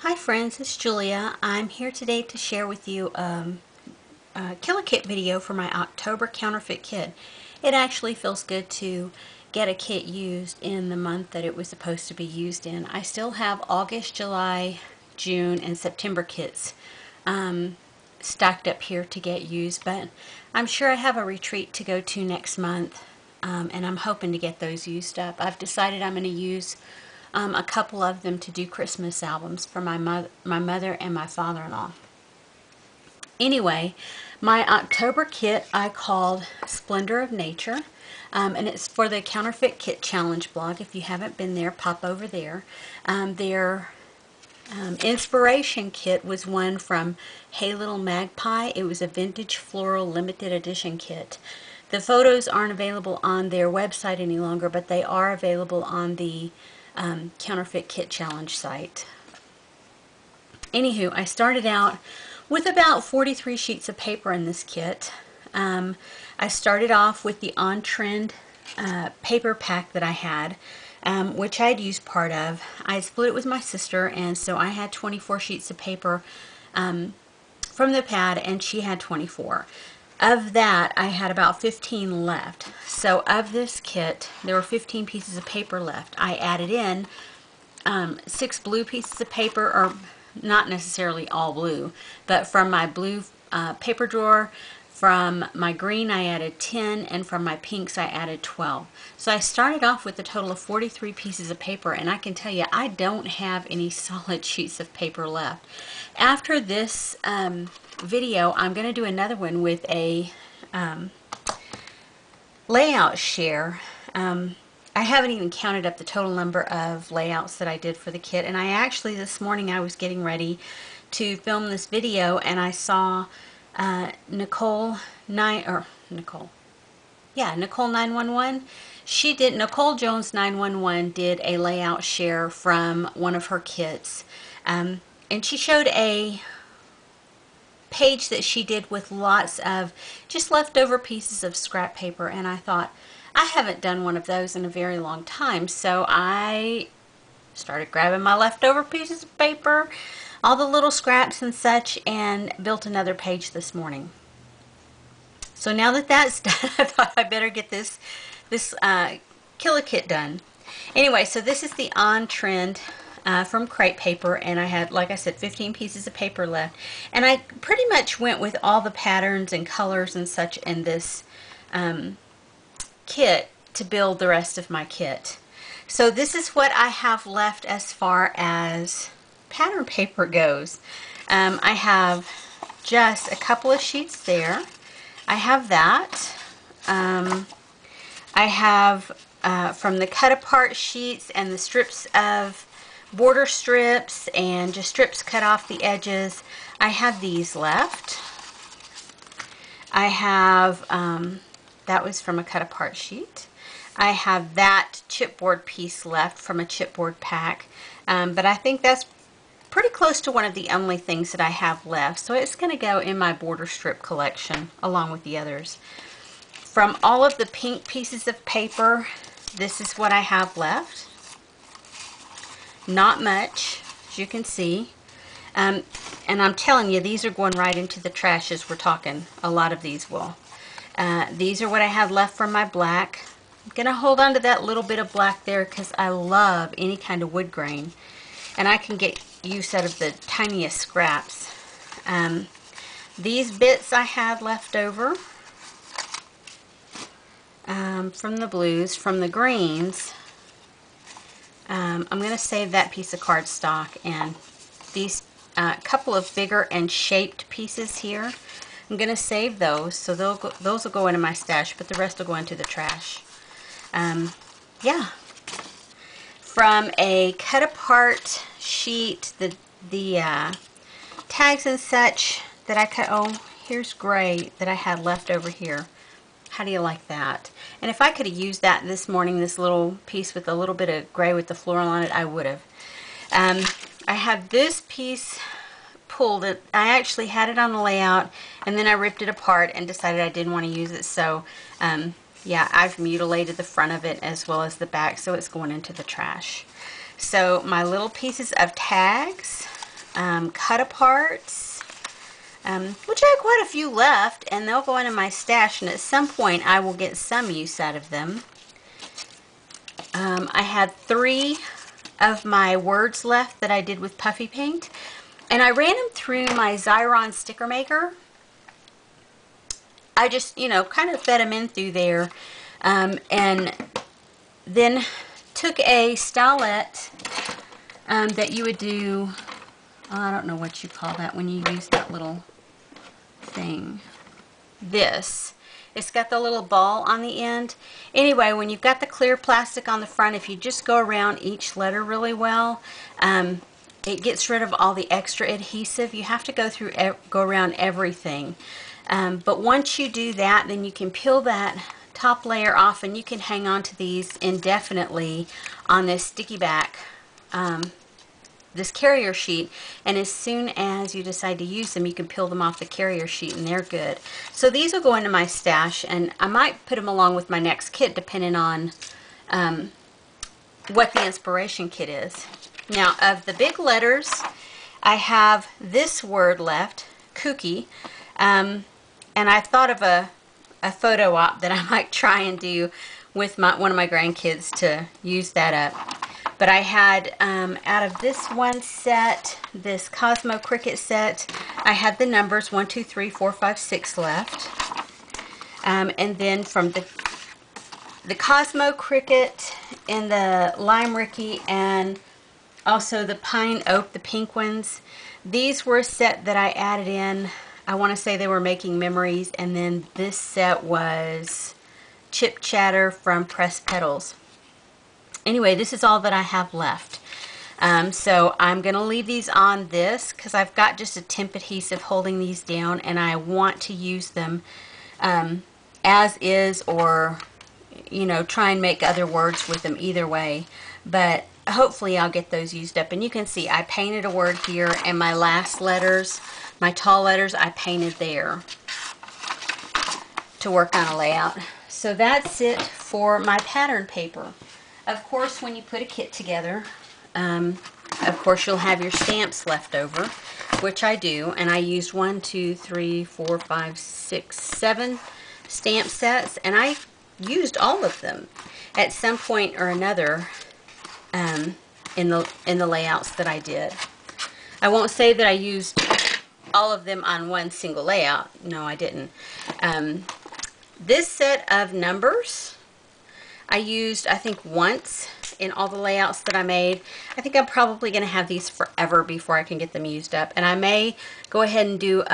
Hi friends, it's Julia. I'm here today to share with you a killer kit video for my October counterfeit kit. It actually feels good to get a kit used in the month that it was supposed to be used in. I still have August, July, June, and September kits stacked up here to get used, but I'm sure I have a retreat to go to next month, and I'm hoping to get those used up. I've decided I'm going to use a couple of them to do Christmas albums for my mother and my father-in-law. Anyway, my October kit I called Splendor of Nature, and it's for the Counterfeit Kit Challenge blog. If you haven't been there, pop over there. Their inspiration kit was one from Hey Little Magpie. It was a vintage floral limited edition kit. The photos aren't available on their website any longer, but they are available on the Counterfeit Kit Challenge site. Anywho, I started out with about 43 sheets of paper in this kit. I started off with the on-trend paper pack that I had, which I'd used part of. I split it with my sister, and so I had 24 sheets of paper from the pad, and she had 24. Of that, I had about 15 left. So of this kit, there were 15 pieces of paper left. I added in 6 blue pieces of paper, or not necessarily all blue, but from my blue paper drawer. From my green, I added 10, and from my pinks, I added 12. So I started off with a total of 43 pieces of paper, and I can tell you, I don't have any solid sheets of paper left. After this video, I'm going to do another one with a layout share. I haven't even counted up the total number of layouts that I did for the kit, and I actually, this morning I was getting ready to film this video, and I saw Nicole 911. Nicole Jones 911 did a layout share from one of her kits, and she showed a page that she did with lots of just leftover pieces of scrap paper, and I thought, I haven't done one of those in a very long time, so I started grabbing my leftover pieces of paper, all the little scraps and such, and built another page this morning. So now that that's done, I thought I better get this killer kit done. Anyway, so this is the on-trend from crepe paper, and I had, like I said, 15 pieces of paper left, and I pretty much went with all the patterns and colors and such in this kit to build the rest of my kit. So this is what I have left as far as pattern paper goes. I have just a couple of sheets there. I have that. I have from the cut apart sheets and the strips of border strips and just strips cut off the edges. I have these left. I have that was from a cut apart sheet. I have that chipboard piece left from a chipboard pack, but I think that's pretty close to one of the only things that I have left, so it's going to go in my border strip collection along with the others. From all of the pink pieces of paper, this is what I have left. Not much, as you can see, and I'm telling you, these are going right into the trash as we're talking. A lot of these will. These are what I have left from my black. I'm going to hold on to that little bit of black there because I love any kind of wood grain, and I can get use out of the tiniest scraps. These bits I had left over from the blues. From the greens, I'm going to save that piece of cardstock, and these couple of bigger and shaped pieces here, I'm going to save those, so those will go into my stash, but the rest will go into the trash. Yeah. From a cut apart sheet, the tags and such that I cut, oh, here's gray that I had left over here. How do you like that? And if I could have used that this morning, this little piece with a little bit of gray with the floral on it, I would have. I had this piece pulled. I actually had it on the layout, and then I ripped it apart and decided I didn't want to use it, so yeah, I've mutilated the front of it as well as the back, so it's going into the trash. So my little pieces of tags, cut aparts, which I have quite a few left, and they'll go into my stash, and at some point I will get some use out of them. I had 3 of my words left that I did with puffy paint, and I ran them through my Xyron sticker maker. I just, you know, kind of fed them in through there, and then took a stylet that you would do, I don't know what you call that when you use that little thing. This. It's got the little ball on the end. Anyway, when you've got the clear plastic on the front, if you just go around each letter really well, it gets rid of all the extra adhesive. You have to go around everything. But once you do that, then you can peel that top layer off, and you can hang on to these indefinitely on this sticky back, this carrier sheet, and as soon as you decide to use them, you can peel them off the carrier sheet and they're good. So these will go into my stash, and I might put them along with my next kit depending on what the inspiration kit is. Now, of the big letters, I have this word left, kooky, and I thought of a photo op that I might try and do with one of my grandkids to use that up. But I had, out of this one set, this Cosmo Cricket set, I had the numbers 1, 2, 3, 4, 5, 6 left. And then from the Cosmo Cricket and the Lime Ricky and also the Pine Oak, the pink ones, these were a set that I added in. I want to say they were Making Memories, and then this set was Chip Chatter from Pressed Petals. Anyway, this is all that I have left. So I'm going to leave these on this because I've got just a temp adhesive holding these down, and I want to use them as is, or, you know, try and make other words with them either way. But hopefully I'll get those used up. And you can see I painted a word here, and my last letters, my tall letters, I painted there to work on a layout. So that's it for my pattern paper. Of course, when you put a kit together, of course you'll have your stamps left over, which I do, and I used 1, 2, 3, 4, 5, 6, 7 stamp sets, and I used all of them at some point or another in the layouts that I did. I won't say that I used all of them on one single layout. No, I didn't. This set of numbers I used, I think, once in all the layouts that I made. I think I'm probably going to have these forever before I can get them used up. And I may go ahead and do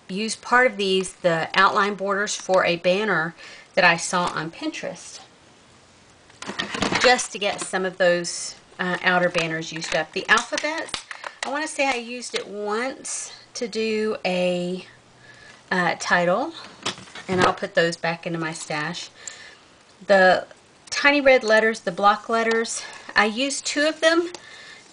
use part of these, the outline borders, for a banner that I saw on Pinterest, just to get some of those outer banners used up. The alphabets, I want to say I used it once to do a title, and I'll put those back into my stash. The tiny red letters, the block letters, I used 2 of them.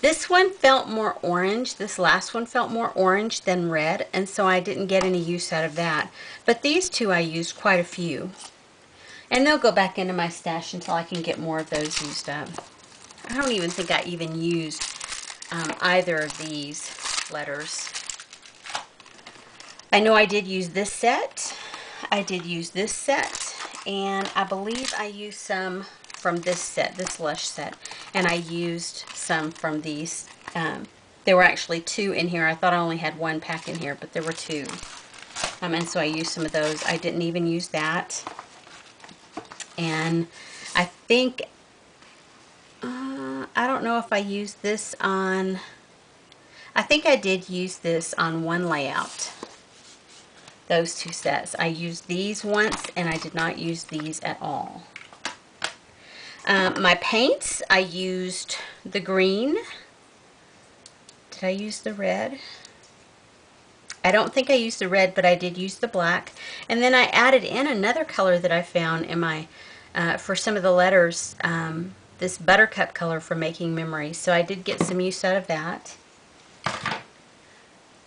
This one felt more orange. This last one felt more orange than red, and so I didn't get any use out of that. But these 2 I used quite a few. And they'll go back into my stash until I can get more of those used up. I don't even think I even used either of these letters. I know I did use this set. I did use this set. And I believe I used some from this set, this Lush set, and I used some from these. There were actually 2 in here. I thought I only had 1 pack in here, but there were 2. And so I used some of those. I didn't even use that. And I think, I don't know if I used this on, I think I did use this on one layout. Those 2 sets. I used these once, and I did not use these at all. My paints, I used the green. Did I use the red? I don't think I used the red, but I did use the black. And then I added in another color that I found in my, for some of the letters, this buttercup color for Making Memories. So I did get some use out of that.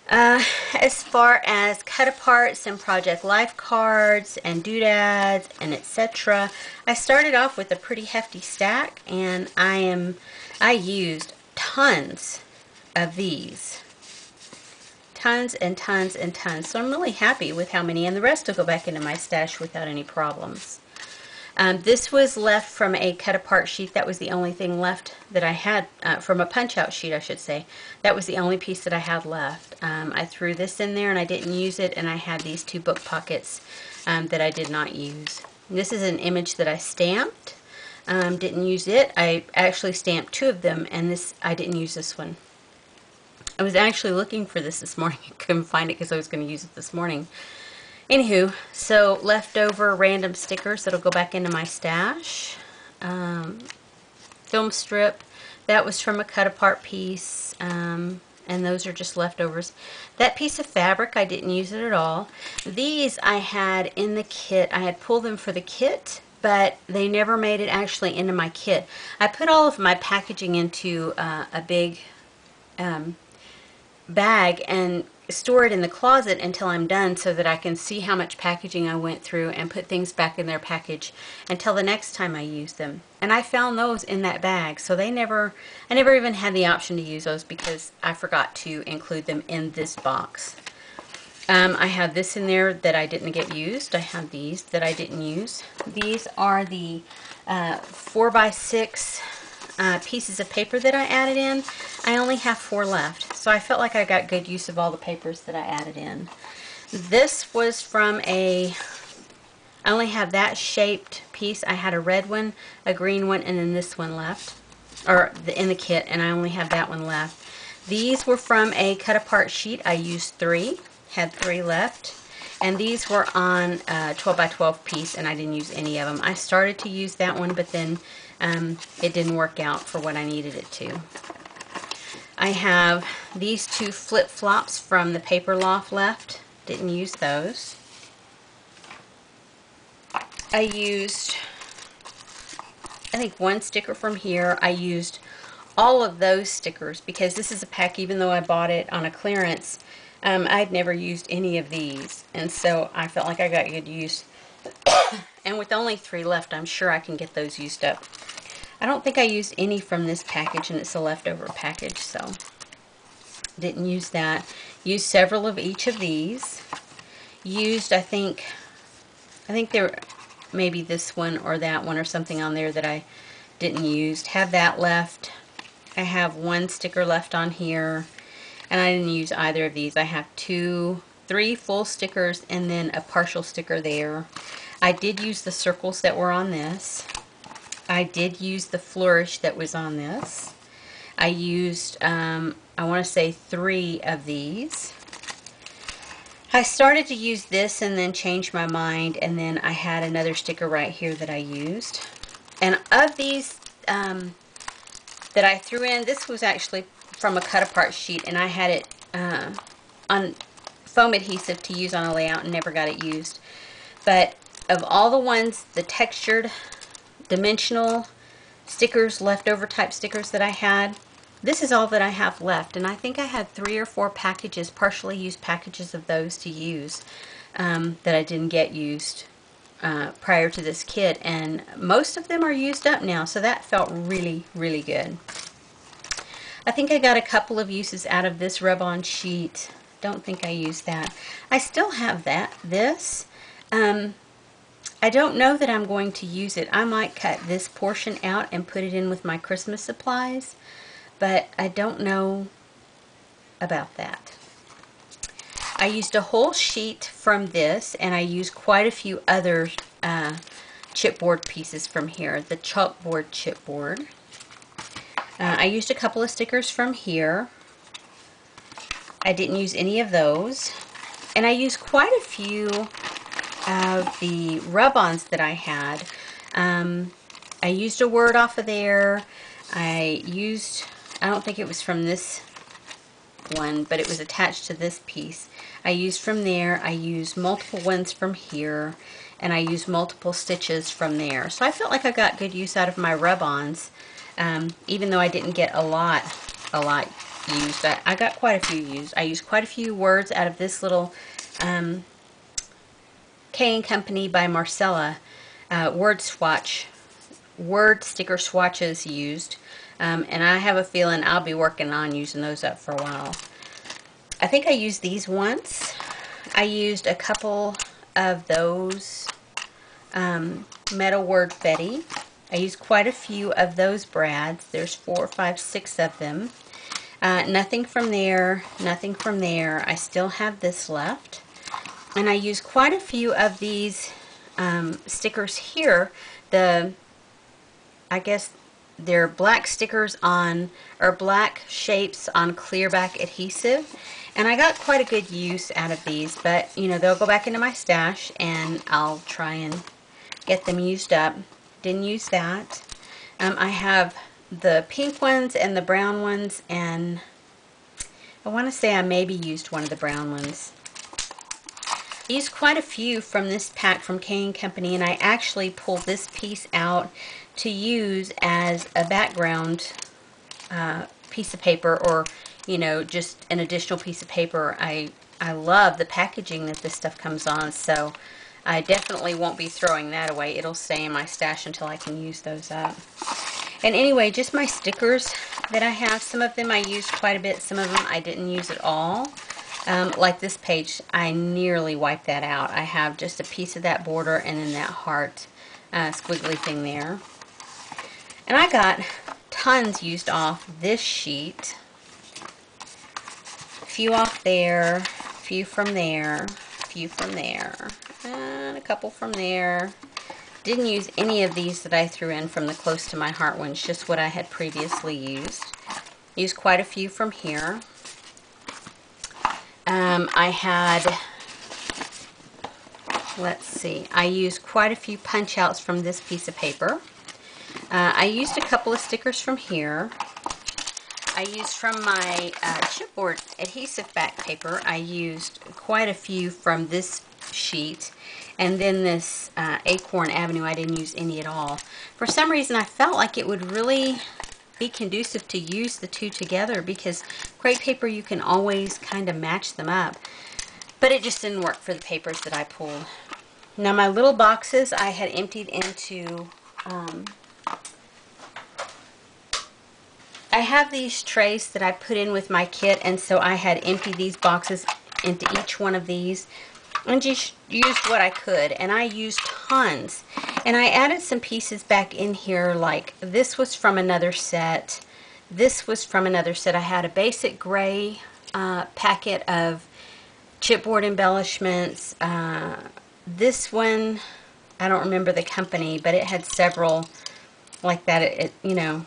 As far as cut aparts and project life cards and doodads and etc., I started off with a pretty hefty stack, and I used tons of these. Tons and tons and tons. So I'm really happy with how many, and the rest will go back into my stash without any problems. This was left from a cut-apart sheet. That was the only thing left that I had, from a punch-out sheet, I should say. That was the only piece that I had left. I threw this in there and I didn't use it, and I had these two book pockets that I did not use. This is an image that I stamped. Didn't use it. I actually stamped two of them, and I didn't use this one. I was actually looking for this morning. I couldn't find it because I was going to use it this morning. Anywho, so leftover random stickers that'll go back into my stash. Film strip. That was from a cut-apart piece, and those are just leftovers. That piece of fabric, I didn't use it at all. These I had in the kit. I had pulled them for the kit, but they never made it actually into my kit. I put all of my packaging into a big bag and store it in the closet until I'm done, so that I can see how much packaging I went through and put things back in their package until the next time I use them. And I found those in that bag, so I never even had the option to use those because I forgot to include them in this box. I have this in there that I didn't get used. I have these that I didn't use. These are the 4x6 pieces of paper that I added in. I only have 4 left, so I felt like I got good use of all the papers that I added in. This was from I only have that shaped piece. I had a red one, a green one, and then this one left, or in the kit, and I only have that one left. These were from a cut-apart sheet. I used 3, had 3 left, and these were on a 12x12 piece, and I didn't use any of them. I started to use that one, but then it didn't work out for what I needed it to. I have these 2 flip-flops from the Paper Loft left. Didn't use those. I used, I think, 1 sticker from here. I used all of those stickers because this is a pack, even though I bought it on a clearance, I'd never used any of these, and so I felt like I got good use. And with only 3 left, I'm sure I can get those used up. I don't think I used any from this package, and it's a leftover package, so didn't use that. Used several of each of these. Used, I think there maybe this one or that one or something on there that I didn't use. Have that left. I have 1 sticker left on here, and I didn't use either of these. I have 3 full stickers and then a partial sticker there. I did use the circles that were on this. I did use the flourish that was on this. I used, I want to say 3 of these. I started to use this and then changed my mind, and then I had another sticker right here that I used. And of these that I threw in, this was actually from a cut-apart sheet, and I had it on foam adhesive to use on a layout and never got it used. But of all the ones, the textured dimensional stickers, leftover type stickers that I had, this is all that I have left, and I think I had 3 or 4 packages, partially used packages of those to use that I didn't get used prior to this kit, and most of them are used up now, so that felt really, really good. I think I got a couple of uses out of this rub-on sheet. Don't think I used that. I still have this. I don't know that I'm going to use it. I might cut this portion out and put it in with my Christmas supplies, but I don't know about that. I used a whole sheet from this, and I used quite a few other chipboard pieces from here, the chalkboard chipboard. I used a couple of stickers from here. I didn't use any of those. And I used quite a few of the rub-ons that I had. I used a word off of there. I don't think it was from this one, but it was attached to this piece. I used from there. I used multiple ones from here, and I used multiple stitches from there. So I felt like I got good use out of my rub-ons, even though I didn't get a lot used. I got quite a few used. I used quite a few words out of this little K & Company by Marcella word sticker swatches used. And I have a feeling I'll be working on using those up for a while. I think I used these once. I used a couple of those Metal Word Fetty. I used quite a few of those brads. There's 4, 5, 6 of them. Nothing from there, nothing from there. I still have this left. And I used quite a few of these stickers here. I guess they're black stickers on, or black shapes on clear back adhesive. And I got quite a good use out of these, but you know, they'll go back into my stash and I'll try and get them used up. Didn't use that. I have the pink ones and the brown ones, and I want to say I maybe used one of the brown ones. I used quite a few from this pack from KAK Company, and I actually pulled this piece out to use as a background piece of paper, or you know, just an additional piece of paper. I love the packaging that this stuff comes on, so I definitely won't be throwing that away. It'll stay in my stash until I can use those up. And anyway, just my stickers that I have. Some of them I used quite a bit, some of them I didn't use at all. Like this page, I nearly wiped that out. I have just a piece of that border and then that heart squiggly thing there. And I got tons used off this sheet. A few off there, a few from there, a few from there, and a couple from there. Didn't use any of these that I threw in from the close to my heart ones, just what I had previously used. Used quite a few from here. I had, let's see, I used quite a few punch outs from this piece of paper. I used a couple of stickers from here. I used from my chipboard adhesive back paper, I used quite a few from this sheet. And then this Acorn Avenue, I didn't use any at all. For some reason, I felt like it would really be conducive to use the two together, because crepe paper, you can always kind of match them up. But it just didn't work for the papers that I pulled. Now my little boxes I had emptied into, I have these trays that I put in with my kit, and so I had emptied these boxes into each one of these and just used what I could, and I used tons. And I added some pieces back in here, like this was from another set. This was from another set. I had a basic gray packet of chipboard embellishments. This one, I don't remember the company, but it had several like that. It you know,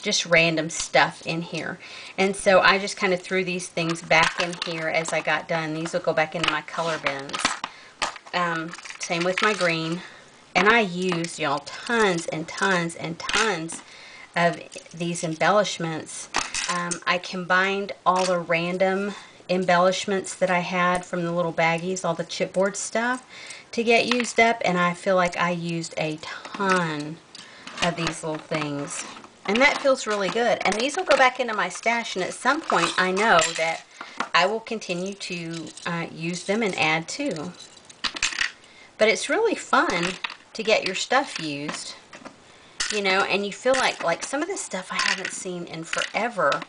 just random stuff in here. And so I just kind of threw these things back in here as I got done. These will go back into my color bins. Same with my green. And I used, y'all, tons and tons and tons of these embellishments. I combined all the random embellishments that I had from the little baggies, all the chipboard stuff, to get used up, and I feel like I used a ton of these little things. And that feels really good. And these will go back into my stash, and at some point I know that I will continue to use them and add to. But it's really fun to get your stuff used, you know, and you feel like some of this stuff I haven't seen in forever.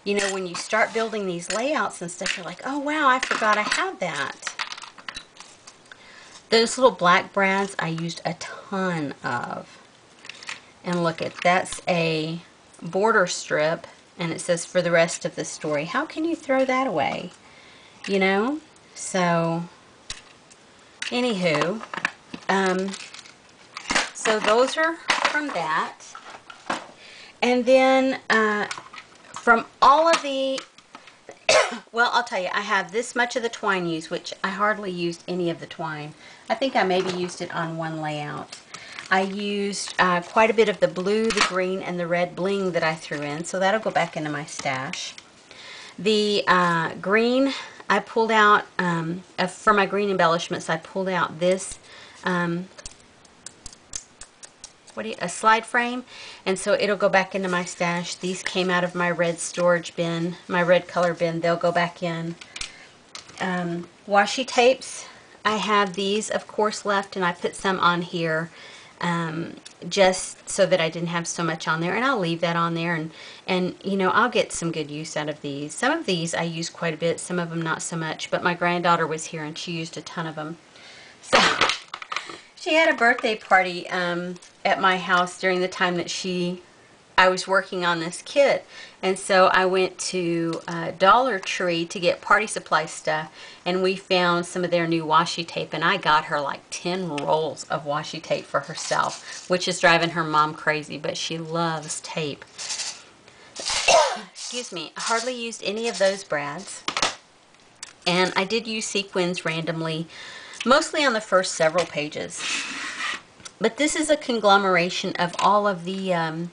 You know, when you start building these layouts and stuff, you're like, oh wow, I forgot I have that. Those little black brads I used a ton of. And look at, that's a border strip, and it says for the rest of the story. How can you throw that away? You know? So, anywho, so those are from that. And then from all of the, well, I'll tell you, I have this much of the twine used, which I hardly used any of the twine. I think I maybe used it on one layout. I used quite a bit of the blue, the green, and the red bling that I threw in, so that'll go back into my stash. The green, I pulled out, for my green embellishments, I pulled out this, a slide frame, and so it'll go back into my stash. These came out of my red storage bin, my red color bin. They'll go back in. Washi tapes, I have these, of course, left, and I put some on here. just so that I didn't have so much on there, and I'll leave that on there, and you know, I'll get some good use out of these. Some of these I use quite a bit, some of them not so much, but my granddaughter was here and she used a ton of them. So she had a birthday party at my house during the time that I was working on this kit, and so I went to Dollar Tree to get party supply stuff, and we found some of their new washi tape, and I got her like 10 rolls of washi tape for herself, which is driving her mom crazy, but she loves tape. Excuse me. I hardly used any of those brads, and I did use sequins randomly, mostly on the first several pages. But this is a conglomeration of all of the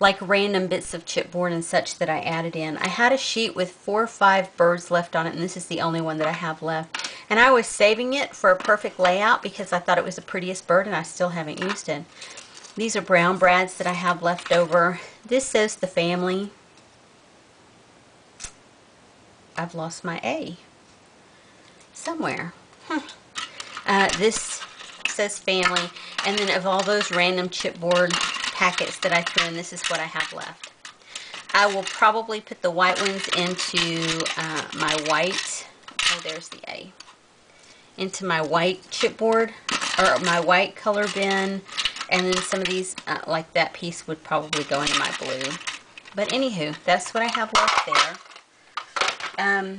like random bits of chipboard and such that I added in. I had a sheet with 4 or 5 birds left on it, and this is the only one that I have left. And I was saving it for a perfect layout because I thought it was the prettiest bird, and I still haven't used it. These are brown brads that I have left over. This says the family. I've lost my A somewhere. This says family, and then of all those random chipboard packets that I threw in, this is what I have left. I will probably put the white ones into my white, oh there's the A, into my white chipboard, or my white color bin, and then some of these, like that piece would probably go into my blue. But anywho, that's what I have left there.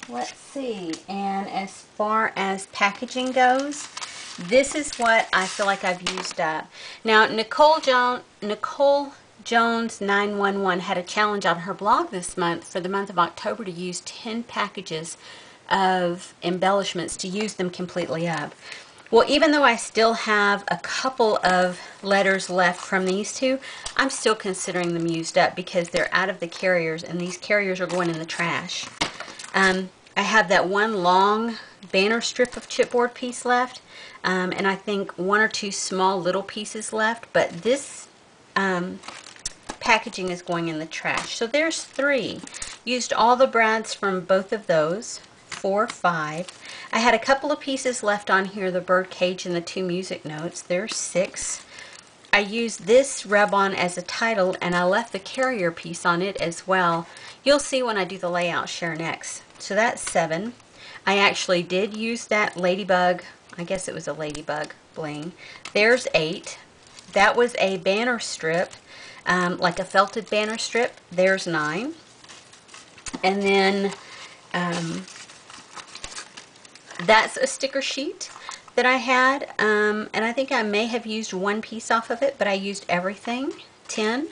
Let's see, and as far as packaging goes, this is what I feel like I've used up. Now, Nicole Jones 911 had a challenge on her blog this month for the month of October to use 10 packages of embellishments, to use them completely up. Well, even though I still have a couple of letters left from these two, I'm still considering them used up because they're out of the carriers, and these carriers are going in the trash. I have that one long banner strip of chipboard piece left, and I think 1 or 2 small little pieces left, but this packaging is going in the trash. So there's 3. Used all the brads from both of those. 4, 5. I had a couple of pieces left on here, the bird cage and the 2 music notes. There's 6. I used this rub-on as a title, and I left the carrier piece on it as well. You'll see when I do the layout share next. So that's 7. I actually did use that ladybug, I guess it was a ladybug bling. There's 8. That was a banner strip, like a felted banner strip. There's 9. And then that's a sticker sheet that I had, and I think I may have used 1 piece off of it, but I used everything. 10.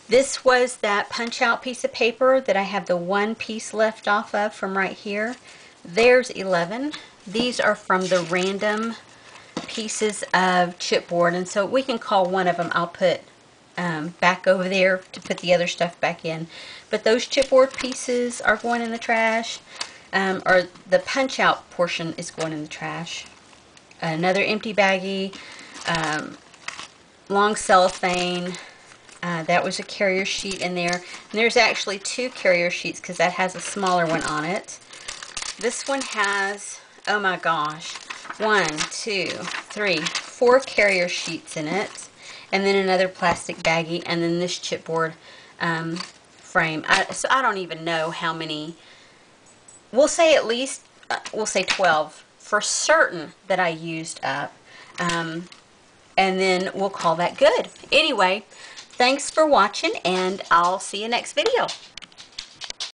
This was that punch out piece of paper that I have the 1 piece left off of from right here. There's 11. These are from the random pieces of chipboard, and so we can call one of them, I'll put back over there to put the other stuff back in. But those chipboard pieces are going in the trash, or the punch out portion is going in the trash. Another empty baggie, long cellophane. That was a carrier sheet in there. And there's actually 2 carrier sheets because that has a smaller one on it. This one has, oh my gosh, 1, 2, 3, 4 carrier sheets in it. And then another plastic baggie, and then this chipboard frame. So I don't even know how many. We'll say at least, we'll say 12 for certain that I used up. And then we'll call that good. Anyway, thanks for watching, and I'll see you next video.